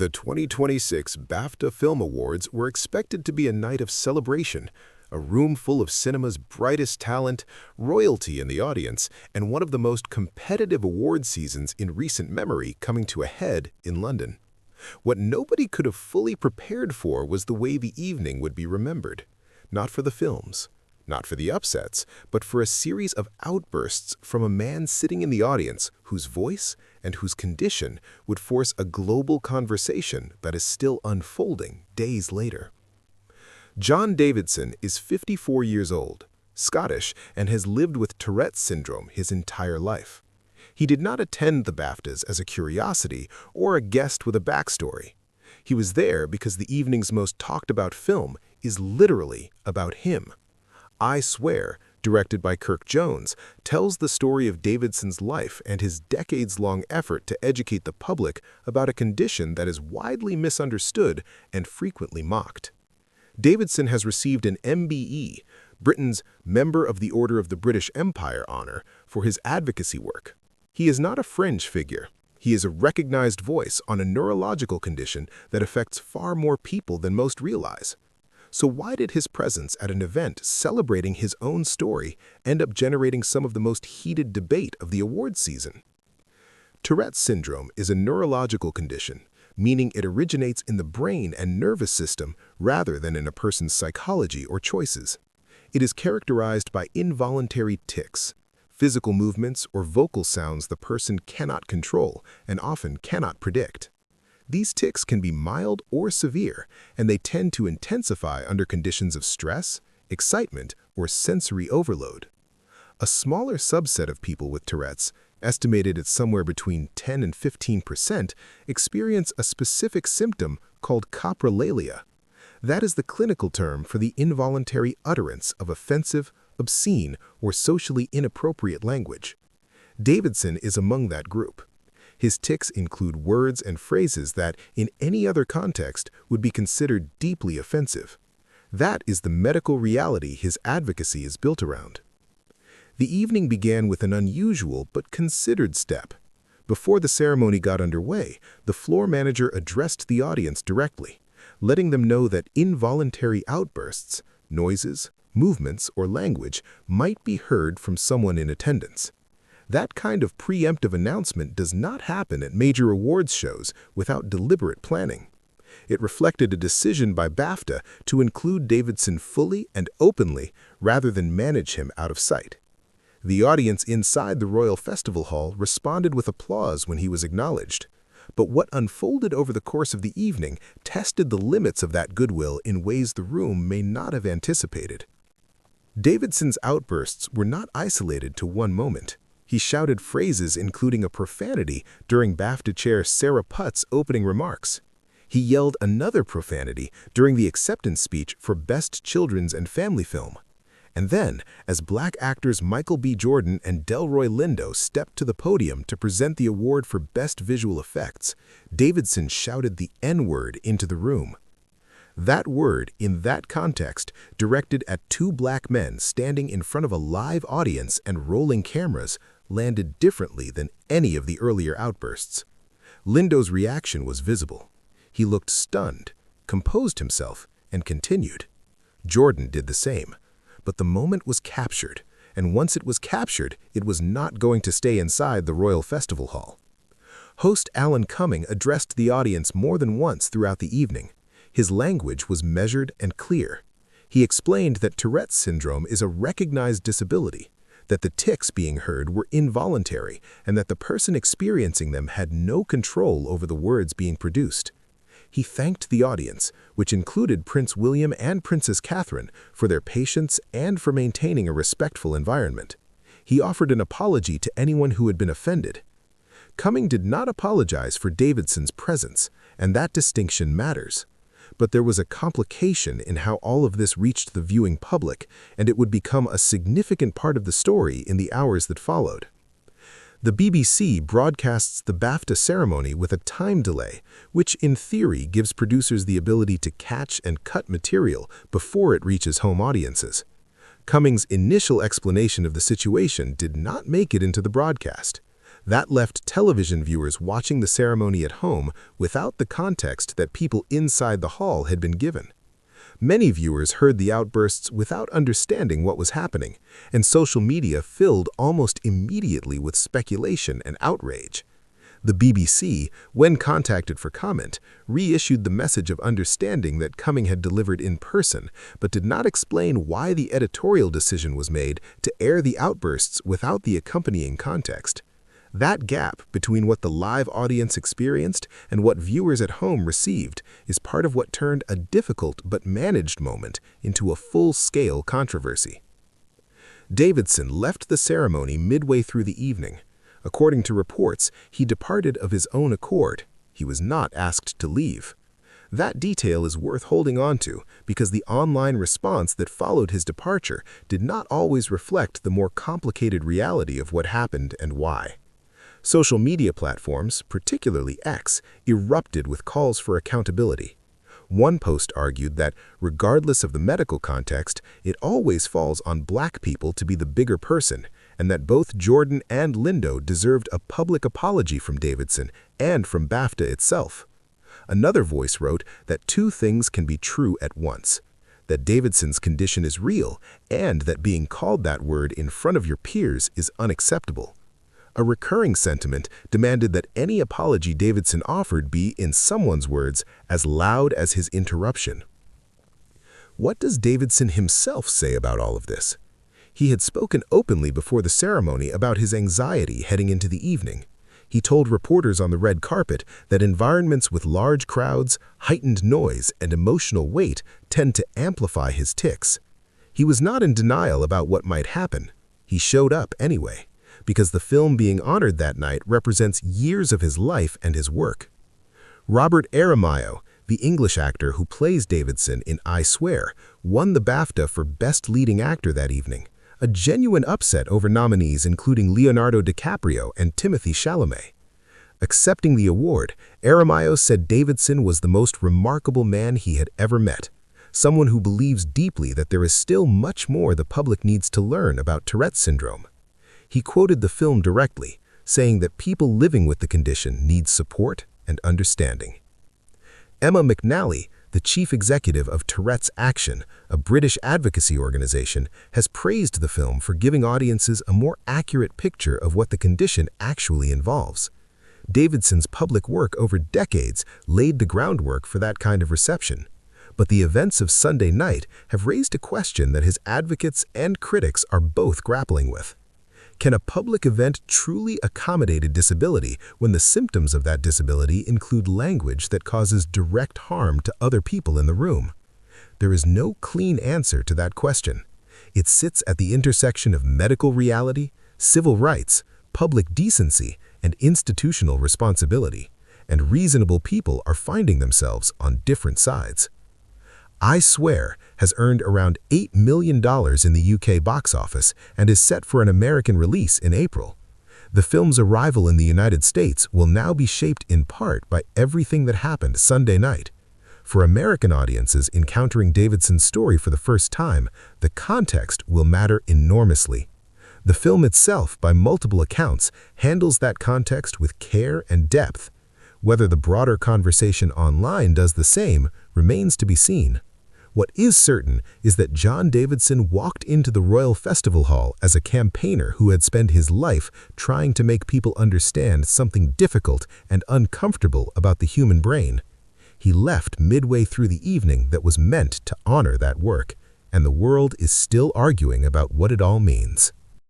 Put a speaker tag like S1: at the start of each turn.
S1: The 2026 BAFTA Film Awards were expected to be a night of celebration, a room full of cinema's brightest talent, royalty in the audience, and one of the most competitive award seasons in recent memory coming to a head in London. What nobody could have fully prepared for was the way the evening would be remembered. Not for the films, not for the upsets, but for a series of outbursts from a man sitting in the audience whose voice and whose condition would force a global conversation that is still unfolding days later. John Davidson is 54 years old, Scottish, and has lived with Tourette syndrome his entire life. He did not attend the BAFTAs as a curiosity or a guest with a backstory. He was there because the evening's most talked about film is literally about him. I Swear, directed by Kirk Jones, tells the story of Davidson's life and his decades-long effort to educate the public about a condition that is widely misunderstood and frequently mocked. Davidson has received an MBE, Britain's Member of the Order of the British Empire honor, for his advocacy work. He is not a fringe figure. He is a recognized voice on a neurological condition that affects far more people than most realize. So why did his presence at an event celebrating his own story end up generating some of the most heated debate of the awards season? Tourette syndrome is a neurological condition, meaning it originates in the brain and nervous system rather than in a person's psychology or choices. It is characterized by involuntary tics, physical movements or vocal sounds the person cannot control and often cannot predict. These tics can be mild or severe, and they tend to intensify under conditions of stress, excitement, or sensory overload. A smaller subset of people with Tourette's, estimated at somewhere between 10 and 15%, experience a specific symptom called coprolalia. That is the clinical term for the involuntary utterance of offensive, obscene, or socially inappropriate language. Davidson is among that group. His tics include words and phrases that, in any other context, would be considered deeply offensive. That is the medical reality his advocacy is built around. The evening began with an unusual but considered step. Before the ceremony got underway, the floor manager addressed the audience directly, letting them know that involuntary outbursts, noises, movements, or language might be heard from someone in attendance. That kind of preemptive announcement does not happen at major awards shows without deliberate planning. It reflected a decision by BAFTA to include Davidson fully and openly rather than manage him out of sight. The audience inside the Royal Festival Hall responded with applause when he was acknowledged. But what unfolded over the course of the evening tested the limits of that goodwill in ways the room may not have anticipated. Davidson's outbursts were not isolated to one moment. He shouted phrases including a profanity during BAFTA chair Sarah Putt's opening remarks. He yelled another profanity during the acceptance speech for Best Children's and Family Film. And then, as Black actors Michael B. Jordan and Delroy Lindo stepped to the podium to present the award for Best Visual Effects, Davidson shouted the N-word into the room. That word, in that context, directed at two black men standing in front of a live audience and rolling cameras, landed differently than any of the earlier outbursts. Lindo's reaction was visible. He looked stunned, composed himself, and continued. Jordan did the same. But the moment was captured, and once it was captured, it was not going to stay inside the Royal Festival Hall. Host Alan Cumming addressed the audience more than once throughout the evening. His language was measured and clear. He explained that Tourette's syndrome is a recognized disability, that the tics being heard were involuntary, and that the person experiencing them had no control over the words being produced. He thanked the audience, which included Prince William and Princess Catherine, for their patience and for maintaining a respectful environment. He offered an apology to anyone who had been offended. Cumming did not apologize for Davidson's presence, and that distinction matters. But there was a complication in how all of this reached the viewing public, and it would become a significant part of the story in the hours that followed. The BBC broadcasts the BAFTA ceremony with a time delay, which in theory gives producers the ability to catch and cut material before it reaches home audiences. Cumming's initial explanation of the situation did not make it into the broadcast. That left television viewers watching the ceremony at home without the context that people inside the hall had been given. Many viewers heard the outbursts without understanding what was happening, and social media filled almost immediately with speculation and outrage. The BBC, when contacted for comment, reissued the message of understanding that Cumming had delivered in person, but did not explain why the editorial decision was made to air the outbursts without the accompanying context. That gap between what the live audience experienced and what viewers at home received is part of what turned a difficult but managed moment into a full-scale controversy. Davidson left the ceremony midway through the evening. According to reports, he departed of his own accord. He was not asked to leave. That detail is worth holding on to because the online response that followed his departure did not always reflect the more complicated reality of what happened and why. Social media platforms, particularly X, erupted with calls for accountability. One post argued that, regardless of the medical context, it always falls on Black people to be the bigger person, and that both Jordan and Lindo deserved a public apology from Davidson and from BAFTA itself. Another voice wrote that two things can be true at once: that Davidson's condition is real, and that being called that word in front of your peers is unacceptable. A recurring sentiment demanded that any apology Davidson offered be, in someone's words, as loud as his interruption. What does Davidson himself say about all of this? He had spoken openly before the ceremony about his anxiety heading into the evening. He told reporters on the red carpet that environments with large crowds, heightened noise, and emotional weight tend to amplify his tics. He was not in denial about what might happen. He showed up anyway, because the film being honored that night represents years of his life and his work. Robert Aramayo, the English actor who plays Davidson in I Swear, won the BAFTA for Best Leading Actor that evening, a genuine upset over nominees including Leonardo DiCaprio and Timothée Chalamet. Accepting the award, Aramayo said Davidson was the most remarkable man he had ever met, someone who believes deeply that there is still much more the public needs to learn about Tourette syndrome. He quoted the film directly, saying that people living with the condition need support and understanding. Emma McNally, the chief executive of Tourette's Action, a British advocacy organization, has praised the film for giving audiences a more accurate picture of what the condition actually involves. Davidson's public work over decades laid the groundwork for that kind of reception, but the events of Sunday night have raised a question that his advocates and critics are both grappling with. Can a public event truly accommodate a disability when the symptoms of that disability include language that causes direct harm to other people in the room? There is no clean answer to that question. It sits at the intersection of medical reality, civil rights, public decency, and institutional responsibility, and reasonable people are finding themselves on different sides. I Swear has earned around $8 million in the UK box office and is set for an American release in April. The film's arrival in the United States will now be shaped in part by everything that happened Sunday night. For American audiences encountering Davidson's story for the first time, the context will matter enormously. The film itself, by multiple accounts, handles that context with care and depth. Whether the broader conversation online does the same remains to be seen. What is certain is that John Davidson walked into the Royal Festival Hall as a campaigner who had spent his life trying to make people understand something difficult and uncomfortable about the human brain. He left midway through the evening that was meant to honor that work, and the world is still arguing about what it all means.